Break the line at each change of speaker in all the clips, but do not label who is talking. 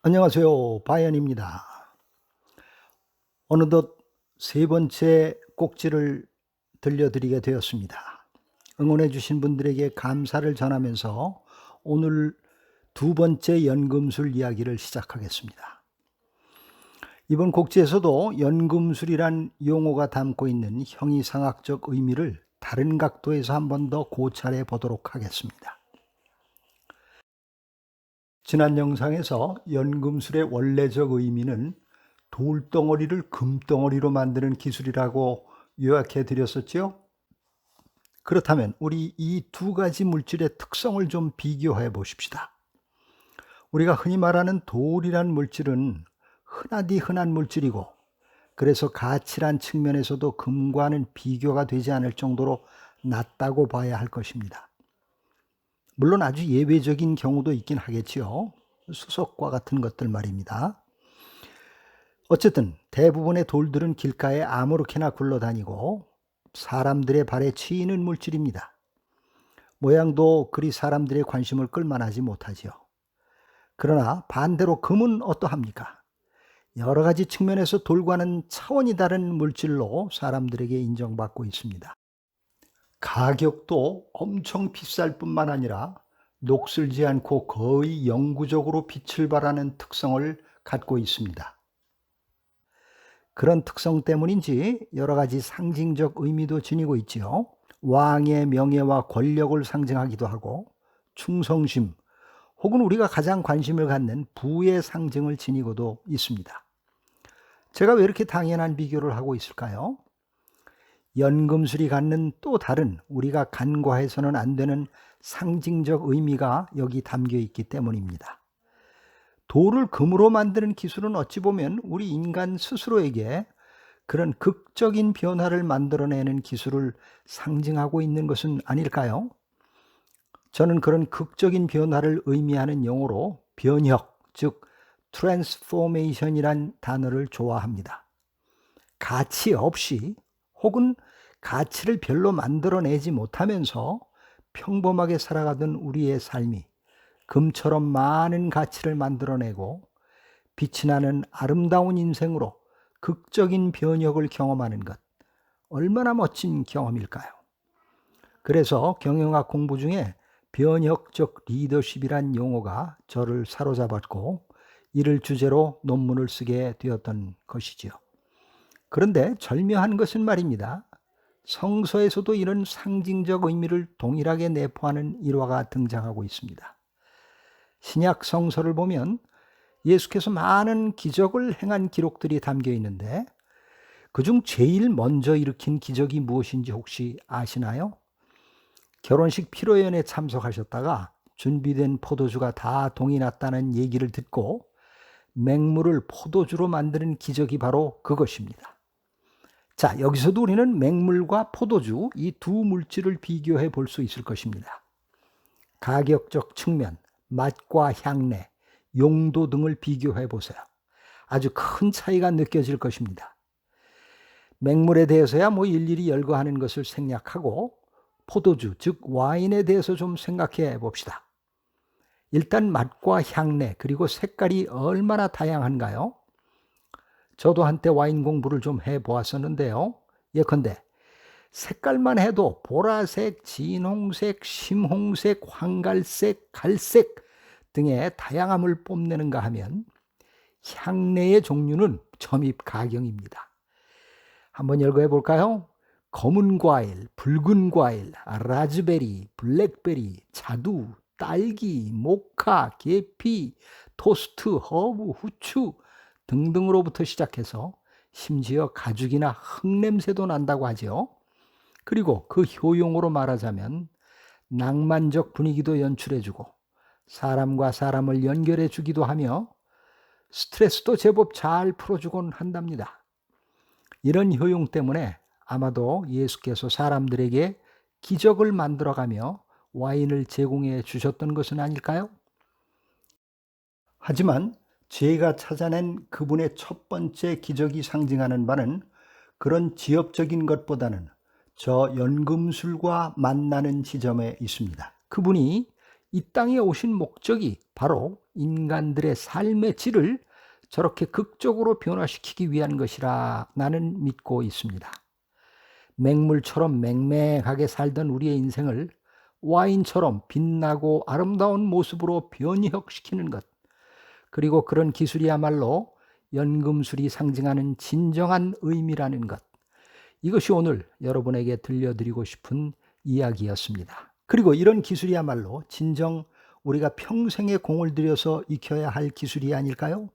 안녕하세요. 바이언입니다. 어느덧 세 번째 꼭지를 들려드리게 되었습니다. 응원해 주신 분들에게 감사를 전하면서 오늘 두 번째 연금술 이야기를 시작하겠습니다. 이번 곡지에서도 연금술이란 용어가 담고 있는 형이상학적 의미를 다른 각도에서 한 번 더 고찰해 보도록 하겠습니다. 지난 영상에서 연금술의 원래적 의미는 돌덩어리를 금덩어리로 만드는 기술이라고 요약해 드렸었죠. 그렇다면 우리 이 두 가지 물질의 특성을 좀 비교해 보십시다. 우리가 흔히 말하는 돌이란 물질은 흔하디 흔한 물질이고, 그래서 가치란 측면에서도 금과는 비교가 되지 않을 정도로 낮다고 봐야 할 것입니다. 물론 아주 예외적인 경우도 있긴 하겠지요. 수석과 같은 것들 말입니다. 어쨌든 대부분의 돌들은 길가에 아무렇게나 굴러다니고 사람들의 발에 치이는 물질입니다. 모양도 그리 사람들의 관심을 끌만하지 못하지요. 그러나 반대로 금은 어떠합니까? 여러 가지 측면에서 돌과는 차원이 다른 물질로 사람들에게 인정받고 있습니다. 가격도 엄청 비쌀 뿐만 아니라 녹슬지 않고 거의 영구적으로 빛을 발하는 특성을 갖고 있습니다. 그런 특성 때문인지 여러 가지 상징적 의미도 지니고 있지요. 왕의 명예와 권력을 상징하기도 하고, 충성심 혹은 우리가 가장 관심을 갖는 부의 상징을 지니고도 있습니다. 제가 왜 이렇게 당연한 비교를 하고 있을까요? 연금술이 갖는 또 다른 우리가 간과해서는 안 되는 상징적 의미가 여기 담겨 있기 때문입니다. 돌을 금으로 만드는 기술은 어찌 보면 우리 인간 스스로에게 그런 극적인 변화를 만들어내는 기술을 상징하고 있는 것은 아닐까요? 저는 그런 극적인 변화를 의미하는 용어로 변혁, 즉 트랜스포메이션이란 단어를 좋아합니다. 가치 없이 혹은 가치를 별로 만들어내지 못하면서 평범하게 살아가던 우리의 삶이 금처럼 많은 가치를 만들어내고 빛이 나는 아름다운 인생으로 극적인 변혁을 경험하는 것, 얼마나 멋진 경험일까요? 그래서 경영학 공부 중에 변혁적 리더십이란 용어가 저를 사로잡았고, 이를 주제로 논문을 쓰게 되었던 것이지요. 그런데 절묘한 것은 말입니다. 성서에서도 이런 상징적 의미를 동일하게 내포하는 일화가 등장하고 있습니다. 신약 성서를 보면 예수께서 많은 기적을 행한 기록들이 담겨 있는데, 그중 제일 먼저 일으킨 기적이 무엇인지 혹시 아시나요? 결혼식 피로연에 참석하셨다가 준비된 포도주가 다 동이 났다는 얘기를 듣고 맹물을 포도주로 만드는 기적이 바로 그것입니다. 자, 여기서도 우리는 맹물과 포도주, 이 두 물질을 비교해 볼 수 있을 것입니다. 가격적 측면, 맛과 향내, 용도 등을 비교해 보세요. 아주 큰 차이가 느껴질 것입니다. 맹물에 대해서야 일일이 열거하는 것을 생략하고 포도주, 즉 와인에 대해서 좀 생각해 봅시다. 일단 맛과 향내, 그리고 색깔이 얼마나 다양한가요? 저도 한때 와인 공부를 좀 해보았었는데요. 예컨대 색깔만 해도 보라색, 진홍색, 심홍색, 황갈색, 갈색 등의 다양함을 뽐내는가 하면 향내의 종류는 점입가경입니다. 한번 열거해 볼까요? 검은 과일, 붉은 과일, 라즈베리, 블랙베리, 자두, 딸기, 모카, 계피, 토스트, 허브, 후추 등등으로부터 시작해서 심지어 가죽이나 흙냄새도 난다고 하죠. 그리고 그 효용으로 말하자면 낭만적 분위기도 연출해주고 사람과 사람을 연결해 주기도 하며 스트레스도 제법 잘 풀어주곤 한답니다. 이런 효용 때문에 아마도 예수께서 사람들에게 기적을 만들어가며 와인을 제공해 주셨던 것은 아닐까요? 하지만 제가 찾아낸 그분의 첫 번째 기적이 상징하는 바는 그런 지엽적인 것보다는 저 연금술과 만나는 지점에 있습니다. 그분이 이 땅에 오신 목적이 바로 인간들의 삶의 질을 저렇게 극적으로 변화시키기 위한 것이라 나는 믿고 있습니다. 맹물처럼 맹맹하게 살던 우리의 인생을 와인처럼 빛나고 아름다운 모습으로 변혁시키는 것, 그리고 그런 기술이야말로 연금술이 상징하는 진정한 의미라는 것, 이것이 오늘 여러분에게 들려드리고 싶은 이야기였습니다. 그리고 이런 기술이야말로 진정 우리가 평생의 공을 들여서 익혀야 할 기술이 아닐까요?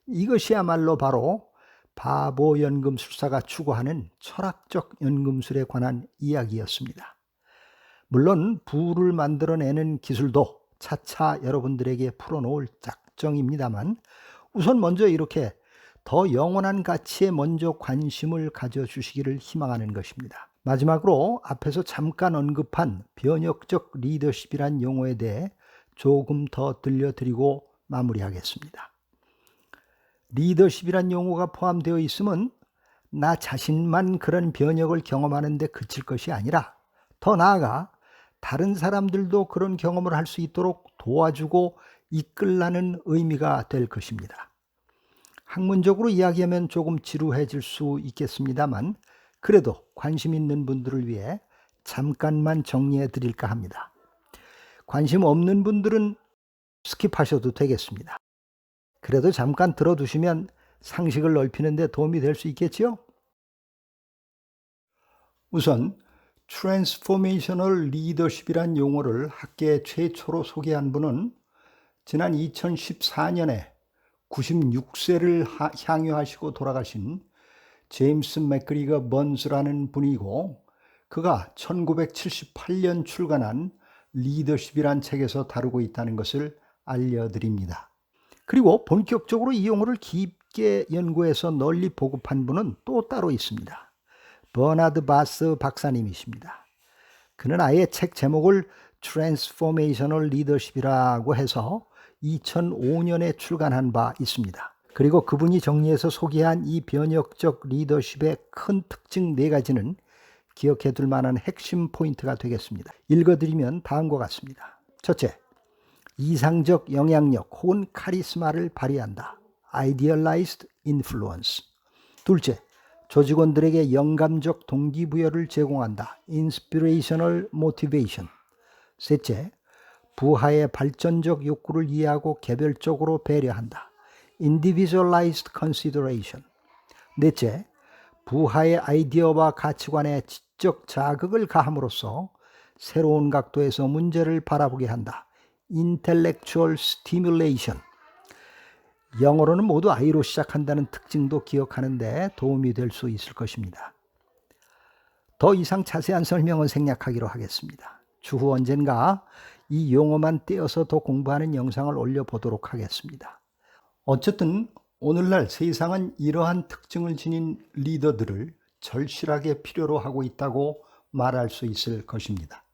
이것이야말로 바로 바보 연금술사가 추구하는 철학적 연금술에 관한 이야기였습니다. 물론 부를 만들어내는 기술도 차차 여러분들에게 풀어놓을 작정입니다만, 우선 먼저 이렇게 더 영원한 가치에 먼저 관심을 가져주시기를 희망하는 것입니다. 마지막으로 앞에서 잠깐 언급한 변혁적 리더십이란 용어에 대해 조금 더 들려드리고 마무리하겠습니다. 리더십이란 용어가 포함되어 있으면 나 자신만 그런 변혁을 경험하는 데 그칠 것이 아니라, 더 나아가 다른 사람들도 그런 경험을 할 수 있도록 도와주고 이끌라는 의미가 될 것입니다. 학문적으로 이야기하면 조금 지루해질 수 있겠습니다만, 그래도 관심 있는 분들을 위해 잠깐만 정리해 드릴까 합니다. 관심 없는 분들은 스킵하셔도 되겠습니다. 그래도 잠깐 들어두시면 상식을 넓히는 데 도움이 될 수 있겠지요? 우선 트랜스포메이셔널 리더십이란 용어를 학계 최초로 소개한 분은 지난 2014년에 96세를 향유하시고 돌아가신 제임스 맥그리거 번스라는 분이고, 그가 1978년 출간한 리더십이란 책에서 다루고 있다는 것을 알려드립니다. 그리고 본격적으로 이 용어를 깊게 연구해서 널리 보급한 분은 또 따로 있습니다. 버나드 바스 박사님이십니다. 그는 아예 책 제목을 트랜스포메이셔널 리더십이라고 해서 2005년에 출간한 바 있습니다. 그리고 그분이 정리해서 소개한 이 변혁적 리더십의 큰 특징 4가지는 기억해 둘 만한 핵심 포인트가 되겠습니다. 읽어드리면 다음과 같습니다. 첫째, 이상적 영향력 혹은 카리스마를 발휘한다. Idealized influence. 둘째, 조직원들에게 영감적 동기부여를 제공한다. Inspirational motivation. 셋째, 부하의 발전적 욕구를 이해하고 개별적으로 배려한다. Individualized consideration. 넷째, 부하의 아이디어와 가치관에 지적 자극을 가함으로써 새로운 각도에서 문제를 바라보게 한다. Intellectual stimulation. 영어로는 모두 I로 시작한다는 특징도 기억하는 데 도움이 될 수 있을 것입니다. 더 이상 자세한 설명은 생략하기로 하겠습니다. 추후 언젠가 이 용어만 떼어서 더 공부하는 영상을 올려보도록 하겠습니다. 어쨌든 오늘날 세상은 이러한 특징을 지닌 리더들을 절실하게 필요로 하고 있다고 말할 수 있을 것입니다.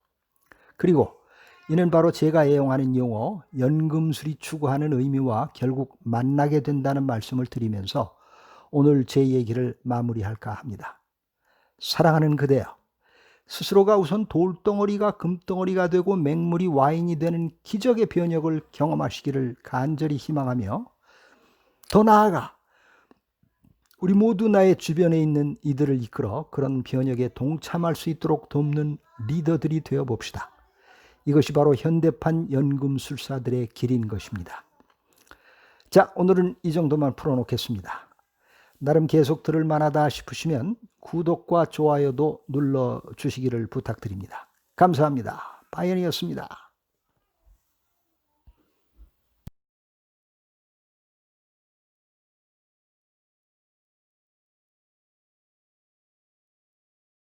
그리고 이는 바로 제가 애용하는 용어 연금술이 추구하는 의미와 결국 만나게 된다는 말씀을 드리면서 오늘 제 얘기를 마무리할까 합니다. 사랑하는 그대여, 스스로가 우선 돌덩어리가 금덩어리가 되고 맹물이 와인이 되는 기적의 변혁을 경험하시기를 간절히 희망하며, 더 나아가 우리 모두 나의 주변에 있는 이들을 이끌어 그런 변혁에 동참할 수 있도록 돕는 리더들이 되어 봅시다. 이것이 바로 현대판 연금술사들의 길인 것입니다. 자, 오늘은 이 정도만 풀어놓겠습니다. 나름 계속 들을 만하다 싶으시면 구독과 좋아요도 눌러주시기를 부탁드립니다. 감사합니다. 바이언이었습니다.